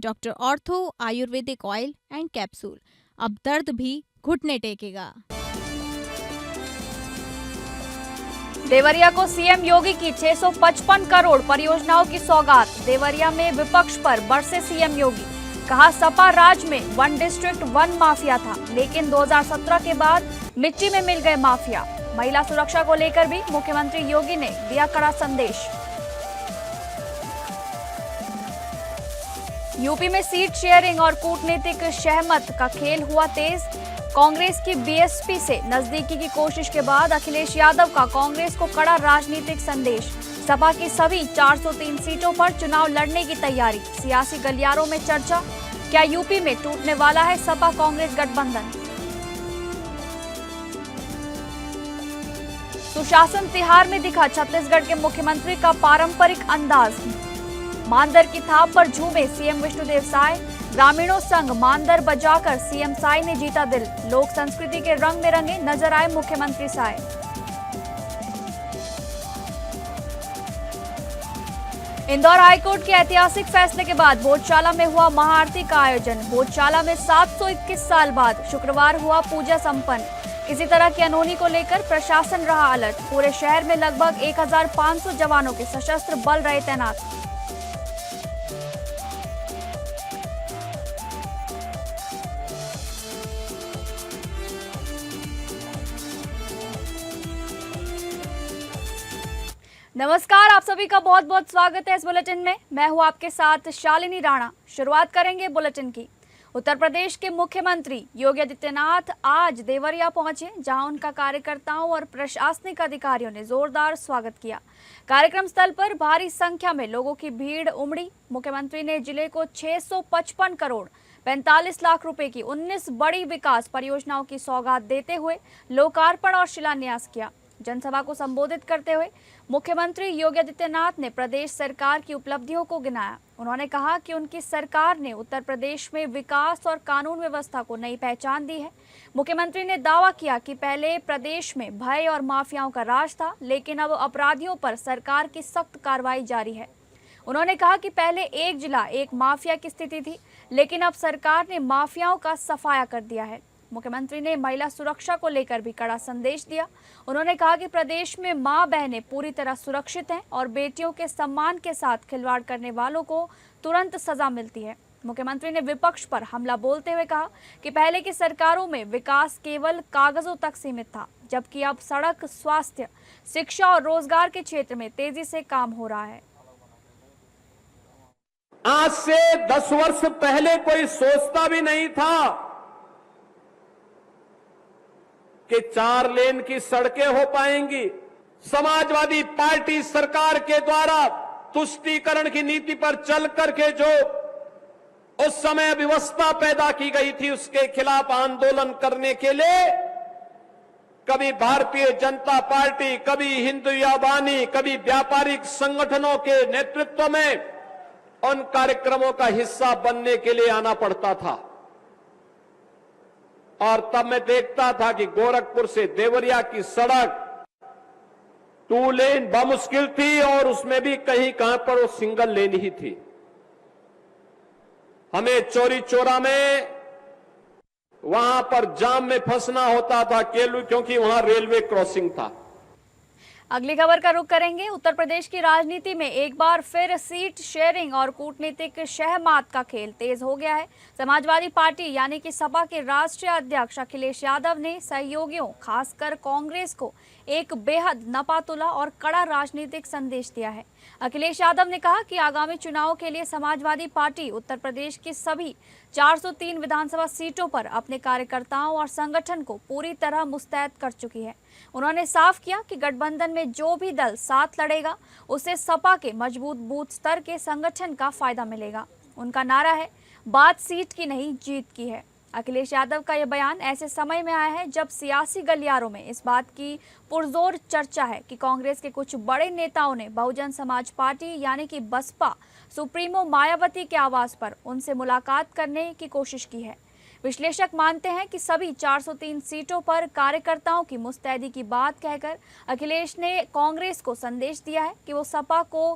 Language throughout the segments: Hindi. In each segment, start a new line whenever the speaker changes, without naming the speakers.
Doctor ortho Ayurvedic oil and capsule. अब दर्द भी घुटने टेकेगा।
देवरिया को सीएम योगी की 655 करोड़ परियोजनाओं की सौगात। देवरिया में विपक्ष पर बरसे सीएम योगी। कहा सपा राज में वन डिस्ट्रिक्ट वन माफिया था, लेकिन 2017 के बाद मिट्टी में मिल गए माफिया। महिला सुरक्षा को लेकर भी मुख्यमंत्री योगी ने दिया कड़ा संदेश। यूपी में सीट शेयरिंग और कूटनीतिक सहमत का खेल हुआ तेज। कांग्रेस की बीएसपी से नजदीकी की कोशिश के बाद अखिलेश यादव का कांग्रेस को कड़ा राजनीतिक संदेश। सपा की सभी 403 सीटों पर चुनाव लड़ने की तैयारी। सियासी गलियारों में चर्चा, क्या यूपी में टूटने वाला है सपा कांग्रेस गठबंधन। सुशासन तिहार में दिखा छत्तीसगढ़ के मुख्यमंत्री का पारंपरिक अंदाज। मानदर की थाप पर झूमे सीएम विष्णुदेव साय। ग्रामीणों संग मानदर बजाकर सीएम साय ने जीता दिल। लोक संस्कृति के रंग में रंगे नजर आए मुख्यमंत्री साय। इंदौर हाईकोर्ट के ऐतिहासिक फैसले के बाद बोधशाला में हुआ महाआरती का आयोजन। बोधशाला में 721 साल बाद शुक्रवार हुआ पूजा संपन्न। किसी तरह की अनहोनी को लेकर प्रशासन रहा अलर्ट। पूरे शहर में लगभग 1500 जवानों के सशस्त्र बल रहे तैनात। नमस्कार, आप सभी का बहुत बहुत स्वागत है इस बुलेटिन में। मैं हूं आपके साथ शालिनी राणा। शुरुआत करेंगे बुलेटिन की। उत्तर प्रदेश के मुख्यमंत्री योगी आदित्यनाथ आज देवरिया पहुंचे, जहां उनका कार्यकर्ताओं और प्रशासनिक अधिकारियों ने जोरदार स्वागत किया। कार्यक्रम स्थल पर भारी संख्या में लोगों की भीड़ उमड़ी। मुख्यमंत्री ने जिले को 655 करोड़ 45 लाख रुपए की 19 बड़ी विकास परियोजनाओं की सौगात देते हुए लोकार्पण और शिलान्यास किया। जनसभा को संबोधित करते हुए मुख्यमंत्री योगी आदित्यनाथ ने प्रदेश सरकार की उपलब्धियों को गिनाया। उन्होंने कहा कि उनकी सरकार ने उत्तर प्रदेश में विकास और कानून व्यवस्था को नई पहचान दी है। मुख्यमंत्री ने दावा किया कि पहले प्रदेश में भय और माफियाओं का राज था, लेकिन अब अपराधियों पर सरकार की सख्त कार्रवाई जारी है। उन्होंने कहा कि पहले एक जिला एक माफिया की स्थिति थी, लेकिन अब सरकार ने माफियाओं का सफाया कर दिया है। मुख्यमंत्री ने महिला सुरक्षा को लेकर भी कड़ा संदेश दिया। उन्होंने कहा कि प्रदेश में मां बहनें पूरी तरह सुरक्षित हैं और बेटियों के सम्मान के साथ खिलवाड़ करने वालों को तुरंत सजा मिलती है। मुख्यमंत्री ने विपक्ष पर हमला बोलते हुए कहा कि पहले की सरकारों में विकास केवल कागजों तक सीमित था, जबकि अब सड़क, स्वास्थ्य, शिक्षा और रोजगार के क्षेत्र में तेजी से काम हो रहा है।
आज से 10 वर्ष पहले कोई सोचता भी नहीं था कि 4 लेन की सड़कें हो पाएंगी। समाजवादी पार्टी सरकार के द्वारा तुष्टीकरण की नीति पर चल करके जो उस समय व्यवस्था पैदा की गई थी, उसके खिलाफ आंदोलन करने के लिए कभी भारतीय जनता पार्टी, कभी हिंदू वानी, कभी व्यापारिक संगठनों के नेतृत्व में उन कार्यक्रमों का हिस्सा बनने के लिए आना पड़ता था। और तब मैं देखता था कि गोरखपुर से देवरिया की सड़क 2 लेन बमुश्किल थी और उसमें भी कहीं कहां पर वो सिंगल लेन ही थी। हमें चोरी चोरा में वहां पर जाम में फंसना होता था क्योंकि वहां रेलवे क्रॉसिंग था।
अगली खबर का रुख करेंगे। उत्तर प्रदेश की राजनीति में एक बार फिर सीट शेयरिंग और कूटनीतिक शहमात का खेल तेज हो गया है। समाजवादी पार्टी यानी कि सपा के राष्ट्रीय अध्यक्ष अखिलेश यादव ने सहयोगियों, खासकर कांग्रेस को एक बेहद नपातुला और कड़ा राजनीतिक संदेश दिया है। अखिलेश यादव ने कहा कि आगामी चुनाव के लिए समाजवादी पार्टी उत्तर प्रदेश की सभी 403 विधानसभा सीटों पर अपने कार्यकर्ताओं और संगठन को पूरी तरह मुस्तैद कर चुकी है। उन्होंने साफ किया कि गठबंधन में जो भी दल साथ लड़ेगा, उसे सपा के मजबूत बूथ स्तर के संगठन का फायदा मिलेगा। उनका नारा है, बात सीट की नहीं, जीत की है। अखिलेश यादव का यह बयान ऐसे समय में आया है जब सियासी गलियारों में इस बात की पुरजोर चर्चा है कि कांग्रेस के कुछ बड़े नेताओं ने बहुजन समाज पार्टी यानी कि बसपा सुप्रीमो मायावती के आवास पर उनसे मुलाकात करने की कोशिश की है। विश्लेषक मानते हैं कि सभी 403 सीटों पर कार्यकर्ताओं की मुस्तैदी की बात कहकर अखिलेश ने कांग्रेस को संदेश दिया है कि वो सपा को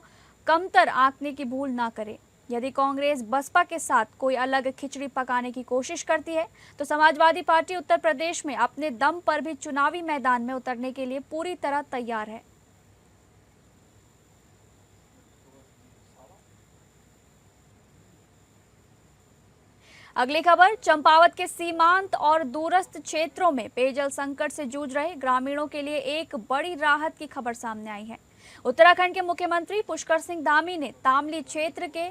कमतर आंकने की भूल ना करे। यदि कांग्रेस बसपा के साथ कोई अलग खिचड़ी पकाने की कोशिश करती है तो समाजवादी पार्टी उत्तर प्रदेश में अपने दम पर भी चुनावी मैदान में उतरने के लिए पूरी तरह तैयार है। अगली खबर, चंपावत के सीमांत और दूरस्थ क्षेत्रों में पेयजल संकट से जूझ रहे ग्रामीणों के लिए एक बड़ी राहत की खबर सामने आई है। उत्तराखंड के मुख्यमंत्री पुष्कर सिंह धामी ने तामली क्षेत्र के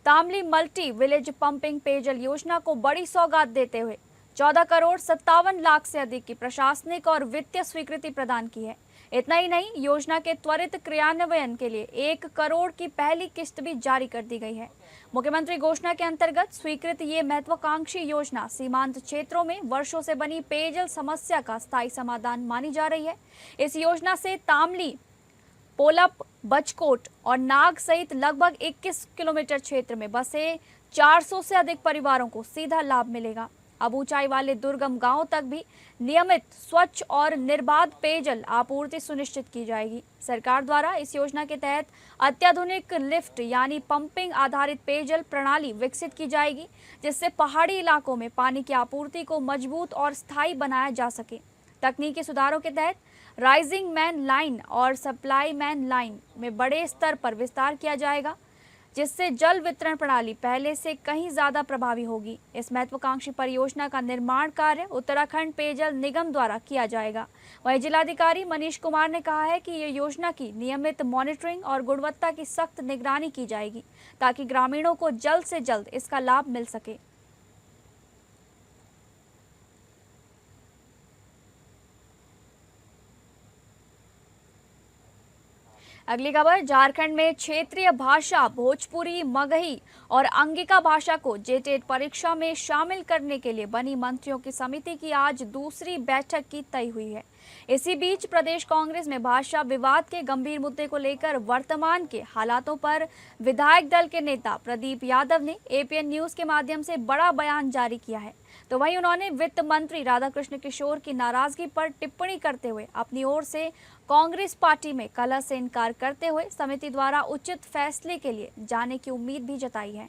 तामली मल्टी विलेज पंपिंग पेयजल योजना को बड़ी सौगात देते हुए 14 करोड़ 57 लाख से अधिक की प्रशासनिक और वित्तीय स्वीकृति प्रदान की है। इतना ही नहीं, योजना के त्वरित क्रियान्वयन के लिए 1 करोड़ की पहली किस्त भी जारी कर दी गई है। मुख्यमंत्री घोषणा के अंतर्गत स्वीकृत ये महत्वाकांक्षी योजना सीमांत क्षेत्रों में वर्षों से बनी पेयजल समस्या का स्थायी समाधान मानी जा रही है। इस योजना से तामली, पोलप, बचकोट और नाग सहित लगभग 21 किलोमीटर क्षेत्र में बसे 400 से अधिक परिवारों को सीधा लाभ मिलेगा। अब ऊंचाई वाले दुर्गम गांवों तक भी नियमित, स्वच्छ और निर्बाध पेयजल आपूर्ति सुनिश्चित की जाएगी। सरकार द्वारा इस योजना के तहत अत्याधुनिक लिफ्ट यानी पंपिंग आधारित पेयजल प्रणाली विकसित की जाएगी, जिससे पहाड़ी इलाकों में पानी की आपूर्ति को मजबूत और स्थायी बनाया जा सके। तकनीकी सुधारों के तहत राइजिंग मैन लाइन और सप्लाई मैन लाइन में बड़े स्तर पर विस्तार किया जाएगा, जिससे जल वितरण प्रणाली पहले से कहीं ज्यादा प्रभावी होगी। इस महत्वाकांक्षी परियोजना का निर्माण कार्य उत्तराखंड पेयजल निगम द्वारा किया जाएगा। वहीं जिलाधिकारी मनीष कुमार ने कहा है कि ये योजना की नियमित मॉनिटरिंग और गुणवत्ता की सख्त निगरानी की जाएगी, ताकि ग्रामीणों को जल्द से जल्द इसका लाभ मिल सके। अगली खबर, झारखंड में क्षेत्रीय भाषा भोजपुरी, मगही और अंगिका भाषा को जेटेट परीक्षा में शामिल करने के लिए बनी मंत्रियों की समिति की आज दूसरी बैठक की तय हुई है। इसी बीच प्रदेश कांग्रेस में भाषा विवाद के गंभीर मुद्दे को लेकर वर्तमान के हालातों पर विधायक दल के नेता प्रदीप यादव ने एपीएन न्यूज के माध्यम से बड़ा बयान जारी किया है। तो वहीं उन्होंने वित्त मंत्री राधाकृष्ण किशोर की नाराजगी पर टिप्पणी करते हुए अपनी ओर से कांग्रेस पार्टी में कलह से इनकार करते हुए समिति द्वारा उचित फैसले के लिए जाने की उम्मीद भी जताई है।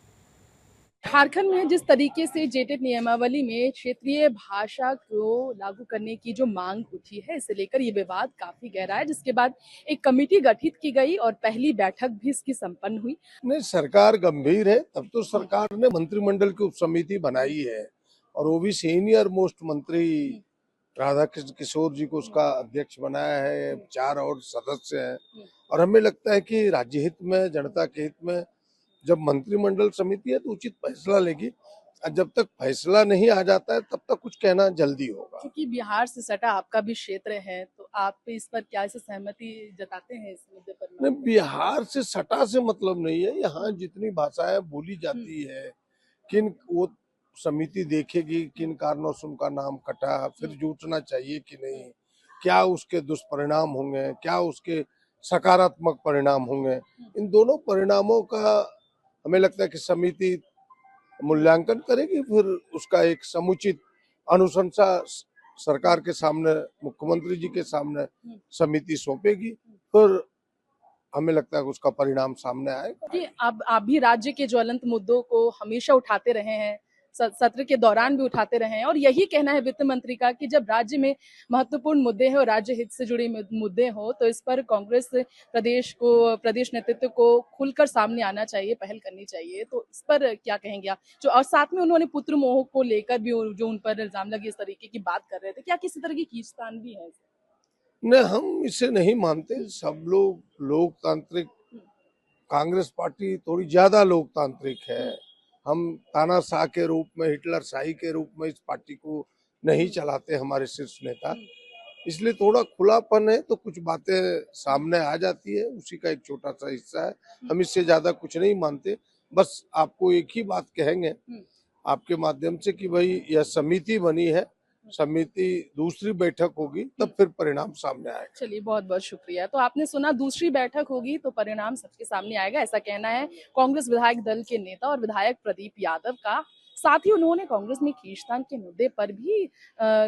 झारखंड में जिस तरीके से जेटेट नियमावली में क्षेत्रीय भाषा को लागू करने की जो मांग उठी है, इसे लेकर ये विवाद काफी गहरा है, जिसके बाद एक कमेटी गठित की गई और पहली बैठक भी इसकी संपन्न हुई।
नहीं, सरकार गंभीर है, तब तो सरकार ने मंत्रिमंडल की उपसमिति बनाई है और वो भी सीनियर मोस्ट मंत्री राधाकृष्ण किशोर जी को उसका अध्यक्ष बनाया है। 4 और सदस्य हैं और हमें लगता है कि राज्य हित में, जनता के हित में जब मंत्रिमंडल समिति है तो उचित फैसला लेगी। जब तक फैसला नहीं आ जाता है तब तक कुछ कहना जल्दी होगा।
क्योंकि बिहार से सटा आपका भी क्षेत्र है, तो आप इस पर क्या इसे सहमति जताते हैं इस मुद्दे पर?
नहीं, बिहार से सटा से मतलब नहीं है। यहाँ जितनी भाषाएं बोली जाती है, किन वो समिति देखेगी किन कारणों से उनका नाम कटा, फिर जुटना चाहिए कि नहीं, क्या उसके दुष्परिणाम होंगे, क्या उसके सकारात्मक परिणाम होंगे। इन दोनों परिणामों का हमें लगता है कि समिति मूल्यांकन करेगी, फिर उसका एक समुचित अनुशंसा सरकार के सामने, मुख्यमंत्री जी के सामने समिति सौंपेगी, फिर हमें लगता है कि उसका परिणाम सामने आएगा।
कि आप भी राज्य के ज्वलंत मुद्दों को हमेशा उठाते रहे हैं, सत्र के दौरान भी उठाते रहे हैं, और यही कहना है वित्त मंत्री का कि जब राज्य में महत्वपूर्ण मुद्दे हैं और राज्य हित से जुड़े मुद्दे हो तो इस पर कांग्रेस प्रदेश नेतृत्व को खुलकर सामने आना चाहिए, पहल करनी चाहिए। तो इस पर क्या कहेंगे आप? जो और साथ में उन्होंने पुत्र मोह को लेकर भी जो उन पर इल्जाम लगे, इस तरीके की बात कर रहे थे, क्या किसी तरह की खींचतान भी है?
नहीं, हम इसे नहीं मानते। सब लोग लोकतांत्रिक, कांग्रेस पार्टी थोड़ी ज्यादा लोकतांत्रिक है। हम तानाशाह के रूप में, हिटलर शाही के रूप में इस पार्टी को नहीं चलाते हमारे शीर्ष नेता, इसलिए थोड़ा खुलापन है तो कुछ बातें सामने आ जाती है, उसी का एक छोटा सा हिस्सा है। हम इससे ज्यादा कुछ नहीं मानते। बस आपको एक ही बात कहेंगे आपके माध्यम से कि भाई यह समिति बनी है, समिति दूसरी बैठक होगी तब फिर परिणाम सामने आएगा।
चलिए, बहुत बहुत शुक्रिया। तो आपने सुना, दूसरी बैठक होगी तो परिणाम सबके सामने आएगा, ऐसा कहना है कांग्रेस विधायक दल के नेता और विधायक प्रदीप यादव का। साथ ही उन्होंने कांग्रेस में खींचतान के मुद्दे पर भी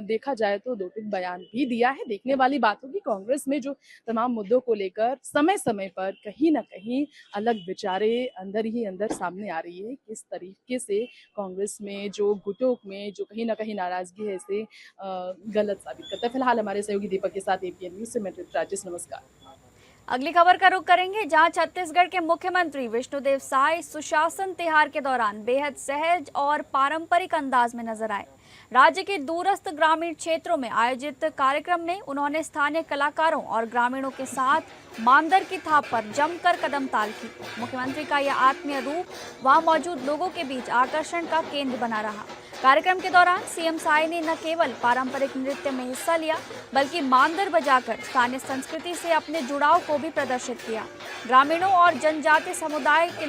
देखा जाए तो दो टूक बयान भी दिया है। देखने वाली बात होगी कांग्रेस में जो तमाम मुद्दों को लेकर समय समय पर कहीं ना कहीं अलग विचारें अंदर ही अंदर सामने आ रही है। किस तरीके से कांग्रेस में जो गुटों में जो कहीं ना कहीं नाराजगी है इसे गलत साबित करता है। फिलहाल हमारे सहयोगी दीपक के साथ एपीएन न्यूज से मैं राजेश, नमस्कार।
अगली खबर का रुख करेंगे, जहां छत्तीसगढ़ के मुख्यमंत्री विष्णुदेव साय सुशासन त्योहार के दौरान बेहद सहज और पारंपरिक अंदाज में नजर आए। राज्य के दूरस्थ ग्रामीण क्षेत्रों में आयोजित कार्यक्रम में उन्होंने स्थानीय कलाकारों और ग्रामीणों के साथ मांदर की थाप पर जमकर कदम ताल की। मुख्यमंत्री का यह आत्मीय रूप वहां मौजूद लोगों के बीच आकर्षण का केंद्र बना रहा। कार्यक्रम के दौरान सीएम साय ने न केवल पारंपरिक नृत्य में हिस्सा लिया, बल्कि मांदर बजाकर स्थानीय संस्कृति से अपने जुड़ाव को भी प्रदर्शित किया। ग्रामीणों और जनजातीय समुदाय के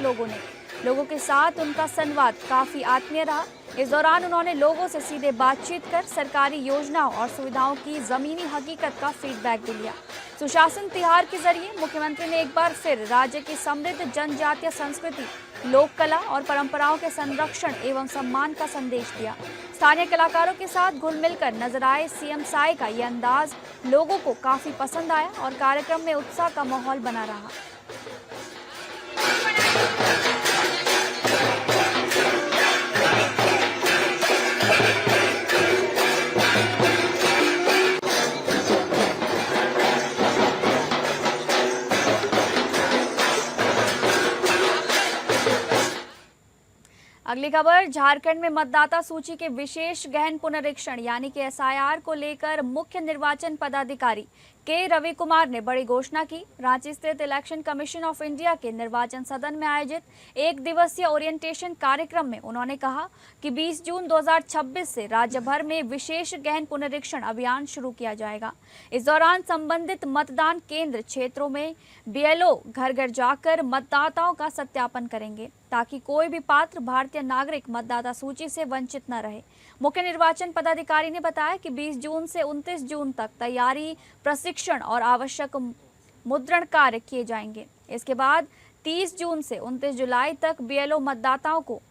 लोगों के साथ उनका संवाद काफी आत्मीय रहा। इस दौरान उन्होंने लोगों से सीधे बातचीत कर सरकारी योजनाओं और सुविधाओं की जमीनी हकीकत का फीडबैक भी लिया। सुशासन त्योहार के जरिए मुख्यमंत्री ने एक बार फिर राज्य की समृद्ध जनजातीय संस्कृति, लोक कला और परंपराओं के संरक्षण एवं सम्मान का संदेश दिया। स्थानीय कलाकारों के साथ घुल मिलकर नजर आए सीएम साय का ये अंदाज लोगों को काफी पसंद आया और कार्यक्रम में उत्साह का माहौल बना रहा। अगली खबर, झारखंड में मतदाता सूची के विशेष गहन पुनरीक्षण यानी कि एसआईआर को लेकर मुख्य निर्वाचन पदाधिकारी के रवि कुमार ने बड़ी घोषणा की। रांची स्थित इलेक्शन कमीशन ऑफ इंडिया के निर्वाचन सदन में आयोजित एक दिवसीय ओरिएंटेशन कार्यक्रम में उन्होंने कहा कि 20 जून 2026 से राज्य भर में विशेष गहन पुनरीक्षण अभियान शुरू किया जाएगा। इस दौरान संबंधित मतदान केंद्र क्षेत्रों में बीएलओ घर घर जाकर मतदाताओं का सत्यापन करेंगे, ताकि कोई भी पात्र भारतीय नागरिक मतदाता सूची से वंचित न रहे। मुख्य निर्वाचन पदाधिकारी ने बताया कि 20 जून से 29 जून तक तैयारी, प्रशिक्षण और आवश्यक मुद्रण कार्य किए जाएंगे। इसके बाद 30 जून से 29 जुलाई तक बीएलओ मतदाताओं को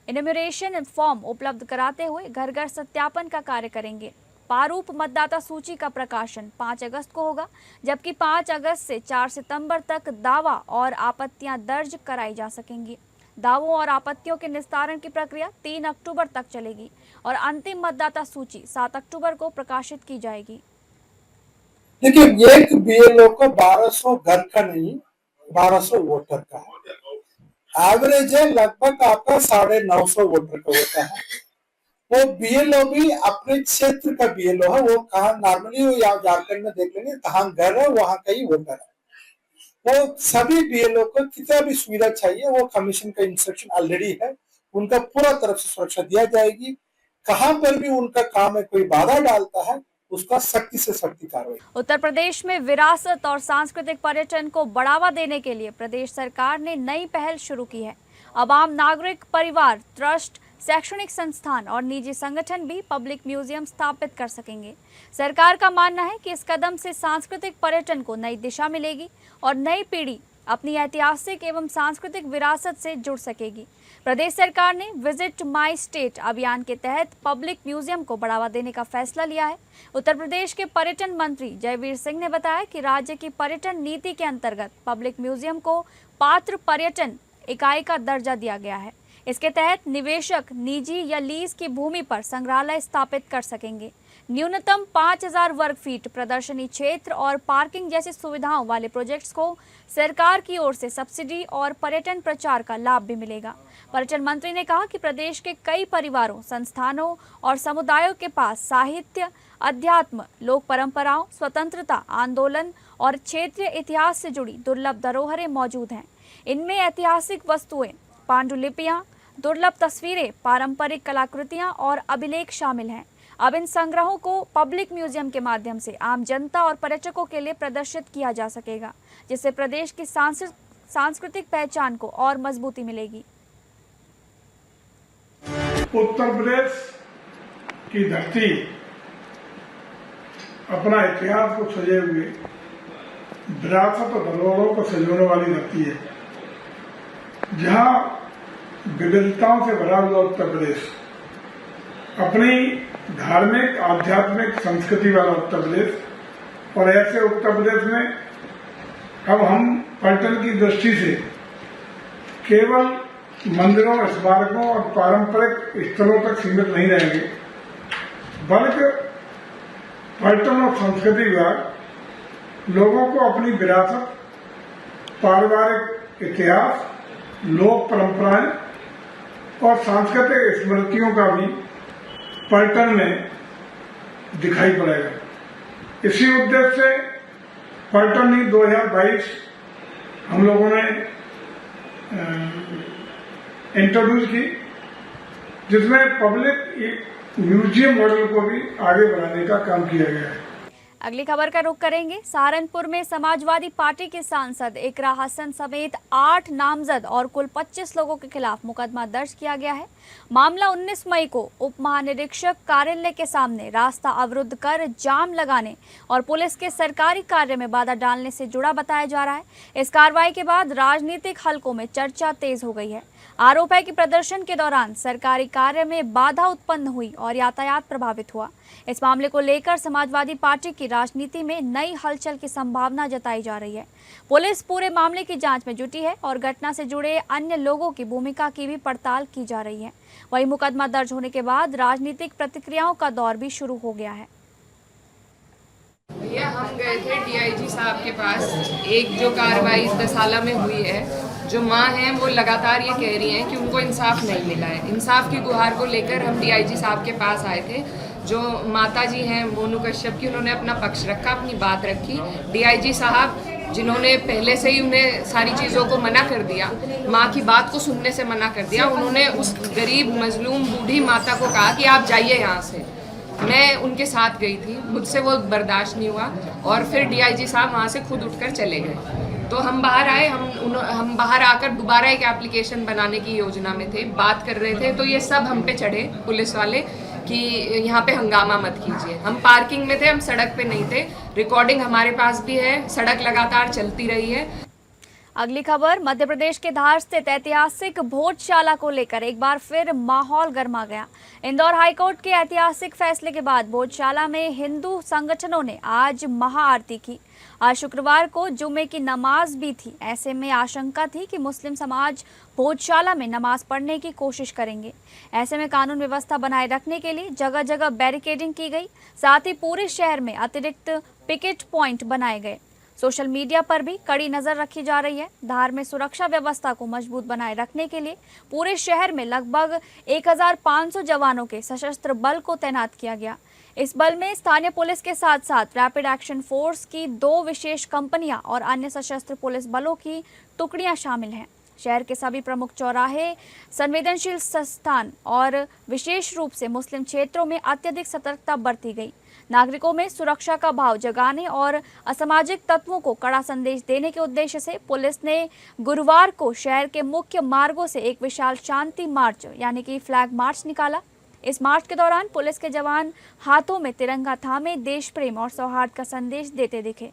इन्यूमरेशन फॉर्म उपलब्ध कराते हुए घर घर सत्यापन का कार्य करेंगे। प्रारूप मतदाता सूची का प्रकाशन 5 अगस्त को होगा, जबकि 5 अगस्त से 4 सितंबर तक दावा और आपत्तियां दर्ज कराई जा सकेंगी। दावों और आपत्तियों के निस्तारण की प्रक्रिया 3 अक्टूबर तक चलेगी और अंतिम मतदाता सूची 7 अक्टूबर को प्रकाशित की जाएगी।
देखिए, एक बीएलओ को 1200 घर का नहीं 1200 वोटर का है। एवरेज है लगभग आपका 950 वोटर का होता है। वो बीएलओ भी अपने क्षेत्र का बीएलओ है। वो कहाँ नॉर्मली वो यहाँ झारखंड में देख लेंगे कहाँ घर है वहां का ही वोटर है। वो सभी बीएलओ को कितना भी सुविधा चाहिए वो कमीशन का इंस्ट्रक्शन ऑलरेडी है, उनका पूरा तरफ से सुरक्षा दिया जाएगी। कहां पर भी उनका काम है कोई बाधा डालता है उसका सख्ती से सख्ती कार्रवाई।
उत्तर प्रदेश में विरासत और सांस्कृतिक पर्यटन को बढ़ावा देने के लिए प्रदेश सरकार ने नई पहल शुरू की है। अब आम नागरिक, परिवार, ट्रस्ट, शैक्षणिक संस्थान और निजी संगठन भी पब्लिक म्यूजियम स्थापित कर सकेंगे। सरकार का मानना है कि इस कदम से सांस्कृतिक पर्यटन को नई दिशा मिलेगी और नई पीढ़ी अपनी ऐतिहासिक एवं सांस्कृतिक विरासत से जुड़ सकेगी। प्रदेश सरकार ने विजिट माई स्टेट अभियान के तहत पब्लिक म्यूजियम को बढ़ावा देने का फैसला लिया है। उत्तर प्रदेश के पर्यटन मंत्री जयवीर सिंह ने बताया कि राज्य की पर्यटन नीति के अंतर्गत पब्लिक म्यूजियम को पात्र पर्यटन इकाई का दर्जा दिया गया है। इसके तहत निवेशक निजी या लीज की भूमि पर संग्रहालय स्थापित कर सकेंगे। न्यूनतम 5000 वर्ग फीट प्रदर्शनी क्षेत्र और पार्किंग जैसी सुविधाओं वाले प्रोजेक्ट्स को सरकार की ओर से सब्सिडी और पर्यटन प्रचार का लाभ भी मिलेगा। पर्यटन मंत्री ने कहा कि प्रदेश के कई परिवारों, संस्थानों और समुदायों के पास साहित्य, अध्यात्म, लोक परंपराओं, स्वतंत्रता आंदोलन और क्षेत्रीय इतिहास से जुड़ी दुर्लभ धरोहरें मौजूद हैं। इनमें ऐतिहासिक वस्तुएं, पांडुलिपियां, दुर्लभ तस्वीरें, पारंपरिक कलाकृतियां और अभिलेख शामिल हैं। अब इन संग्रहों को पब्लिक म्यूजियम के माध्यम से आम जनता और पर्यटकों के लिए प्रदर्शित किया जा सकेगा, जिससे प्रदेश की सांस्कृतिक पहचान को और मजबूती मिलेगी।
उत्तर प्रदेश की धरती अपना इतिहास को सजे हुए, विरासत और धरोहरों को सजोने वाली धरती है, जहां विविधताओं से भरा हुआ उत्तर प्रदेश, अपनी धार्मिक आध्यात्मिक संस्कृति वाला उत्तर प्रदेश, और ऐसे उत्तर प्रदेश में अब हम पर्यटन की दृष्टि से केवल मंदिरों, स्मारकों और पारंपरिक स्थलों तक सीमित नहीं रहेंगे, बल्कि पर्यटन और संस्कृति विभाग लोगों को अपनी विरासत, पारिवारिक इतिहास, लोक परंपराएं और सांस्कृतिक स्मृतियों का भी पर्यटन में दिखाई पड़ेगा। इसी उद्देश्य से पर्यटन नीति 2022 हम लोगों ने इंट्रोड्यूस की, जिसमें पब्लिक म्यूजियम मॉडल को भी आगे बढ़ाने का काम किया गया है।
अगली खबर का रुख करेंगे। सहारनपुर में समाजवादी पार्टी के सांसद इकरा हसन समेत 8 नामजद और कुल 25 लोगों के खिलाफ मुकदमा दर्ज किया गया है। मामला 19 मई को उप महानिरीक्षक कार्यालय के सामने रास्ता अवरुद्ध कर जाम लगाने और पुलिस के सरकारी कार्य में बाधा डालने से जुड़ा बताया जा रहा है। इस कार्रवाई के बाद राजनीतिक हलकों में चर्चा तेज हो गई है। आरोप है कि प्रदर्शन के दौरान सरकारी कार्य में बाधा उत्पन्न हुई और यातायात प्रभावित हुआ। इस मामले को लेकर समाजवादी पार्टी की राजनीति में नई हलचल की संभावना जताई जा रही है। पुलिस पूरे मामले की जांच में जुटी है और घटना से जुड़े अन्य लोगों की भूमिका की भी पड़ताल की जा रही है। वहीं मुकदमा दर्ज होने के बाद राजनीतिक प्रतिक्रियाओं का दौर भी शुरू हो गया है।
भैया, हम गए थे डीआईजी साहब के पास। एक जो कार्रवाई दसाला में हुई है, जो माँ हैं वो लगातार ये कह रही हैं कि उनको इंसाफ नहीं मिला है। इंसाफ की गुहार को लेकर हम डीआईजी साहब के पास आए थे। जो माता जी हैं मोनू कश्यप की, उन्होंने अपना पक्ष रखा, अपनी बात रखी। डीआईजी साहब जिन्होंने पहले से ही उन्हें सारी चीज़ों को मना कर दिया, माँ की बात को सुनने से मना कर दिया, उन्होंने उस गरीब मजलूम बूढ़ी माता को कहा कि आप जाइए यहाँ से। मैं उनके साथ गई थी, मुझसे वो बर्दाश्त नहीं हुआ और फिर डीआईजी साहब वहाँ से खुद उठकर चले गए। तो हम बाहर आए, हम बाहर आकर दोबारा एक एप्लीकेशन बनाने की योजना में थे, बात कर रहे थे। तो ये सब हम पे चढ़े पुलिस वाले कि यहाँ पे हंगामा मत कीजिए। हम पार्किंग में थे, हम सड़क पे नहीं थे। रिकॉर्डिंग हमारे पास भी है, सड़क लगातार चलती रही है।
अगली खबर, मध्य प्रदेश के धार स्थित ऐतिहासिक भोजशाला को लेकर एक बार फिर माहौल गर्मा गया। इंदौर हाईकोर्ट के ऐतिहासिक फैसले के बाद भोजशाला में हिंदू संगठनों ने आज महाआरती की। आज शुक्रवार को जुमे की नमाज भी थी। ऐसे में आशंका थी कि मुस्लिम समाज भोजशाला में नमाज पढ़ने की कोशिश करेंगे। ऐसे में कानून व्यवस्था बनाए रखने के लिए जगह जगह बैरिकेडिंग की गई। साथ ही पूरे शहर में अतिरिक्त पिकेट पॉइंट बनाए गए। सोशल मीडिया पर भी कड़ी नजर रखी जा रही है। धार में सुरक्षा व्यवस्था को मजबूत बनाए रखने के लिए पूरे शहर में लगभग 1500 जवानों के सशस्त्र बल को तैनात किया गया। इस बल में स्थानीय पुलिस के साथ साथ रैपिड एक्शन फोर्स की 2 विशेष कंपनियां और अन्य सशस्त्र पुलिस बलों की टुकड़ियां शामिल हैं। शहर के सभी प्रमुख चौराहे, संवेदनशील स्थान और विशेष रूप से मुस्लिम क्षेत्रों में अत्यधिक सतर्कता बरती गई। नागरिकों में सुरक्षा का भाव जगाने और असामाजिक तत्वों को कड़ा संदेश देने के उद्देश्य से पुलिस ने गुरुवार को शहर के मुख्य मार्गों से एक विशाल शांति मार्च यानी कि फ्लैग मार्च निकाला। इस मार्च के दौरान पुलिस के जवान हाथों में तिरंगा थामे देश प्रेम और सौहार्द का संदेश देते दिखे।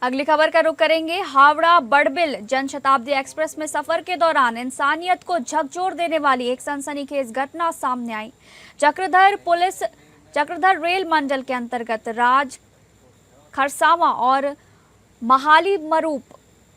अगली खबर का रुख करेंगे। हावड़ा बड़बिल जनशताब्दी एक्सप्रेस में सफर के दौरान इंसानियत को झकझोर देने वाली एक सनसनीखेज घटना सामने आई। चक्रधर रेल मंडल के अंतर्गत राज खरसावा और महाली मरूप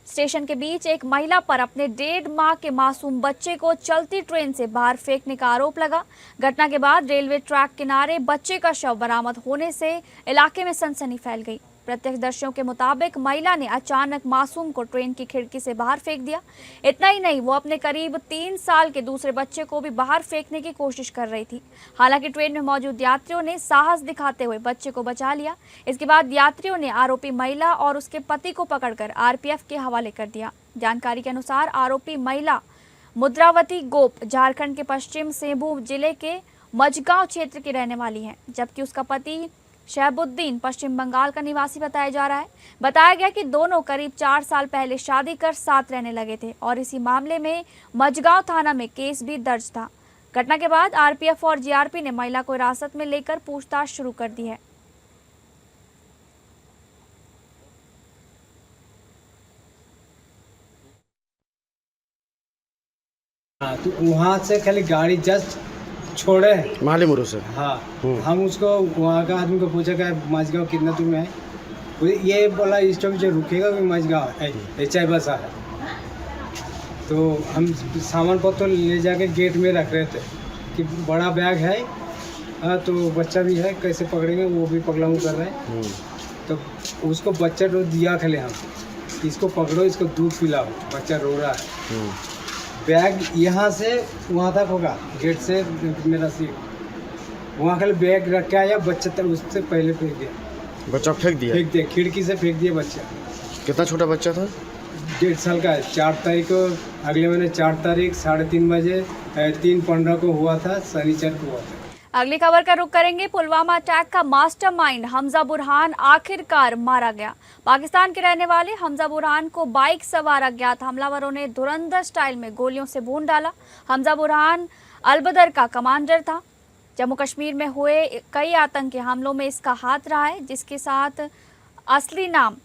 स्टेशन के बीच एक महिला पर अपने 1.5 माह के मासूम बच्चे को चलती ट्रेन से बाहर फेंकने का आरोप लगा। घटना के बाद रेलवे ट्रैक किनारे बच्चे का शव बरामद होने से इलाके में सनसनी फैल गई। प्रत्यक्षदर्शियों के मुताबिक महिला ने अचानक मासूम को ट्रेन की खिड़की से बाहर फेंक दिया। इतना ही नहीं, वो अपने करीब 3 साल के दूसरे बच्चे को भी बाहर फेंकने की कोशिश कर रही थी। हालांकि ट्रेन में मौजूद यात्रियों ने साहस दिखाते हुए बच्चे को बचा लिया। इसके बाद यात्रियों ने आरोपी महिला और उसके पति को पकड़कर आरपीएफ के हवाले कर दिया। जानकारी के अनुसार आरोपी महिला मुद्रावती गोप झारखंड के पश्चिम सिंहभूम जिले के मझगांव क्षेत्र की रहने वाली है, जबकि उसका पति शहबुद्दीन पश्चिम बंगाल का निवासी बताया जा रहा है। बताया गया कि दोनों करीब 4 साल पहले शादी कर साथ रहने लगे थे और इसी मामले में मझगांव थाना में केस भी दर्ज था। घटना के बाद आरपीएफ और जीआरपी ने महिला को हिरासत में लेकर पूछताछ शुरू कर दी है।
हाँ, तो वहाँ से खाली गाड़ी जस्ट छोड़े हैं।
मालीमुरू से।
हाँ, हम उसको वहाँ का आदमी को पूछा कि माझगांव कितना दूर में है, ये बोला स्टॉप जो रुकेगा भी माझगांव है, चाय बसा है। तो हम सामान पत्र ले जाके गेट में रख रहे थे कि बड़ा बैग है, हाँ, तो बच्चा भी है, कैसे पकड़ेंगे, वो भी पगलाऊ कर रहे हैं। तो उसको बच्चा तो दिया खाली हम, इसको पकड़ो, इसको दूध पिलाओ, बच्चा रो रहा है। बैग यहाँ से वहाँ तक होगा, गेट से मेरा सीट, वहाँ खाली बैग रख के आया, बच्चा तक उससे पहले फेंक दिया,
बच्चा फेंक दिया,
खिड़की से फेंक दिया बच्चा।
कितना छोटा बच्चा था?
1.5 साल का है। 4 तारीख को, अगले महीने 4 तारीख 3:30 बजे 3:15 को हुआ था, शनिचर को हुआ था।
अगली खबर का रुख करेंगे। पुलवामा अटैक का मास्टरमाइंड हमजा बुरहान आखिरकार मारा गया। पाकिस्तान के रहने वाले हमजा बुरहान को बाइक सवार अज्ञात हमलावरों ने धुरंधर स्टाइल में गोलियों से भून डाला। हमजा बुरहान अलबदर का कमांडर था। जम्मू कश्मीर में हुए कई आतंकी हमलों में इसका हाथ रहा है, जिसके साथ असली नाम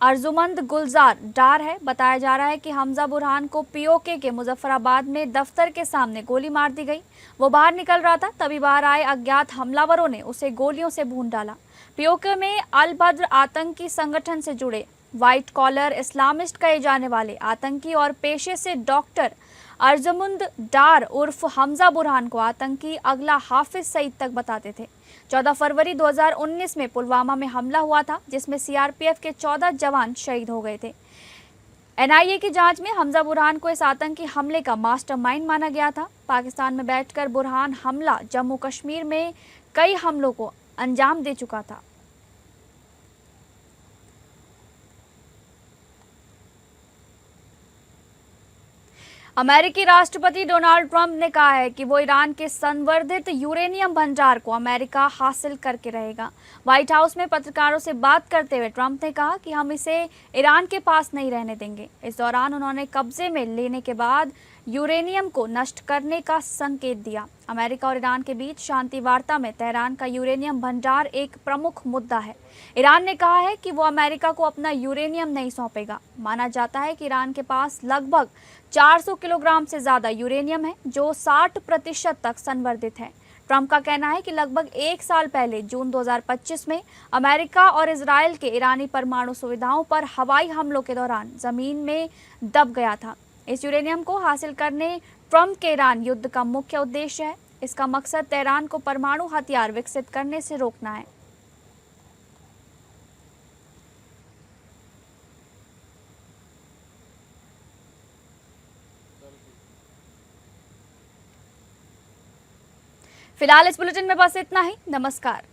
अर्जुमंद गुलजार डार है। बताया जा रहा है कि हमजा बुरहान को पीओके के मुजफ्फराबाद में दफ्तर के सामने गोली मार दी गई। वो बाहर निकल रहा था, तभी बाहर आए अज्ञात हमलावरों ने उसे गोलियों से भून डाला। पीओके में अल बद्र आतंकी संगठन से जुड़े व्हाइट कॉलर इस्लामिस्ट कहे जाने वाले आतंकी और पेशे से डॉक्टर अर्जुमंद डार उर्फ हमजा बुरहान को आतंकी अगला हाफिज सईद तक बताते थे। 14 फरवरी 2019 में पुलवामा में हमला हुआ था, जिसमें सीआरपीएफ के 14 जवान शहीद हो गए थे। एनआईए की जांच में हमजा बुरहान को इस आतंकी हमले का मास्टरमाइंड माना गया था। पाकिस्तान में बैठकर बुरहान हमला जम्मू कश्मीर में कई हमलों को अंजाम दे चुका था। अमेरिकी राष्ट्रपति डोनाल्ड ट्रंप ने कहा है कि वो ईरान के संवर्धित यूरेनियम भंडार को अमेरिका हासिल करके रहेगा। व्हाइट हाउस में पत्रकारों से बात करते हुए ट्रंप ने कहा कि हम इसे ईरान के पास नहीं रहने देंगे। इस दौरान उन्होंने कब्जे में लेने के बाद यूरेनियम को नष्ट करने का संकेत दिया। अमेरिका और ईरान के बीच शांति वार्ता में तेहरान का यूरेनियम भंडार एक प्रमुख मुद्दा है। ईरान ने कहा है कि वो अमेरिका को अपना यूरेनियम नहीं सौंपेगा। माना जाता है कि ईरान के पास लगभग 400 किलोग्राम से ज़्यादा यूरेनियम है, जो 60% तक संवर्धित है। ट्रंप का कहना है कि लगभग 1 साल पहले जून 2025 में अमेरिका और इजराइल के ईरानी परमाणु सुविधाओं पर हवाई हमलों के दौरान ज़मीन में दब गया था। इस यूरेनियम को हासिल करने ट्रंप के ईरान युद्ध का मुख्य उद्देश्य है। इसका मकसद तेहरान को परमाणु हथियार विकसित करने से रोकना है। फिलहाल इस बुलेटिन में बस इतना ही। नमस्कार।